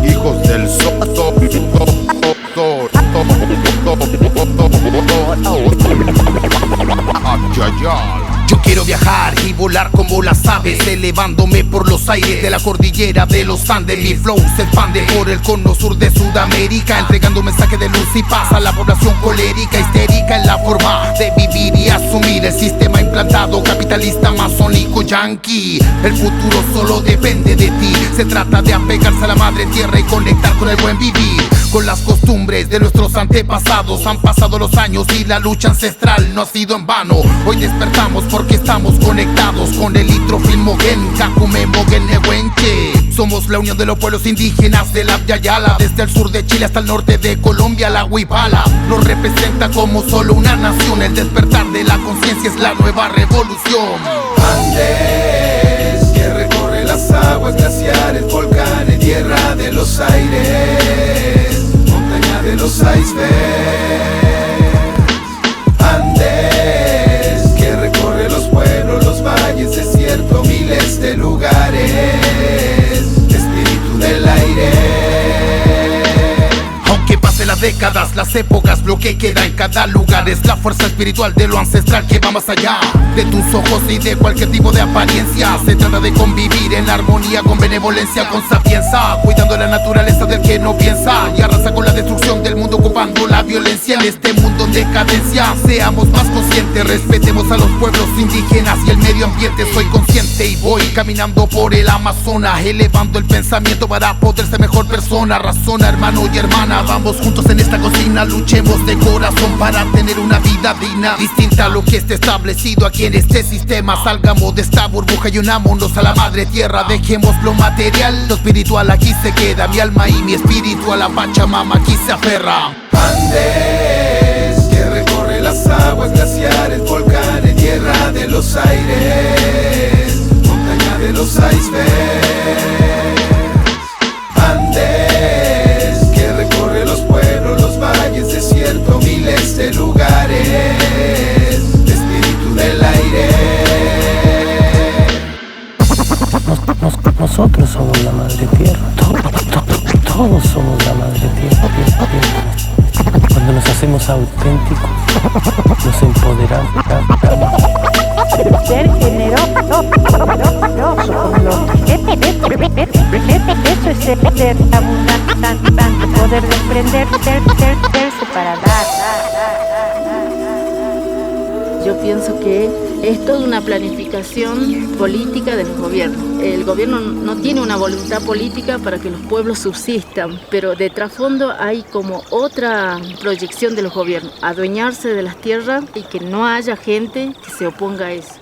Hijos del sol. Yo quiero viajar y volar como las aves, elevándome por los aires de la cordillera de los Andes. Mi flow se expande por el cono sur de Sudamérica, entregando un mensaje de luz y paz a la población colérica, histérica en la forma de vivir y asumir el sistema implantado capitalista masónico yanqui. El futuro solo depende de ti. Se trata de apegarse a la madre tierra y conectar con el buen vivir, con las costumbres de nuestros antepasados. Han pasado los años y la lucha ancestral no ha sido en vano. Hoy despertamos porque estamos conectados con el Itrofil Mogen, Kakume Mogen Nehuenche. Somos la unión de los pueblos indígenas del Abya Yala, desde el sur de Chile hasta el norte de Colombia. La Huipala nos representa como solo una nación. El despertar de la conciencia es la nueva revolución. Andes, que recorre las aguas glaciares, volcanes, tierra de los aires, montaña de los icebergs. Andes, que recorre los pueblos, los valles, desierto, miles de lugares, espíritu del aire. Aunque pasen las décadas, las épocas, lo que queda en cada lugar es la fuerza espiritual de lo ancestral que va más allá de tus ojos y de cualquier tipo de apariencia. Se trata de convivir en armonía, con benevolencia, con sapienza, cuidando la naturaleza del que no piensa y arrasa con la destrucción del mundo, ocupando la violencia en este mundo en decadencia. Seamos más conscientes, respetemos a los pueblos indígenas y el medio ambiente. Soy consciente y voy caminando por el Amazonas, elevando el pensamiento para poder ser mejor persona. Razona, hermano y hermana, vamos juntos en esta cocina. Luchemos de corazón para tener una vida digna, distinta a lo que esté establecido aquí en este sistema. Salgamos de esta burbuja y unámonos a la madre tierra. Dejemos lo material, lo espiritual aquí se queda. Mi alma y mi espíritu a la Pachamama aquí se aferra. Andes, que recorre las aguas glaciares, volcanes, tierra de los aires, montaña de los icebergs. Andes, que recorre los pueblos, los valles, desierto, miles de lugares, espíritu del aire. Nosotros somos la madre tierra, todos somos la madre tierra. Cuando nos hacemos auténticos, nos empoderamos. Ser generoso con lo que eso es ser abundante, poder desprenderse para dar. Yo pienso que es toda una planificación política del gobierno. El gobierno no tiene una voluntad política para que los pueblos subsistan, pero de trasfondo hay como otra proyección de los gobiernos, adueñarse de las tierras y que no haya gente que se oponga a eso.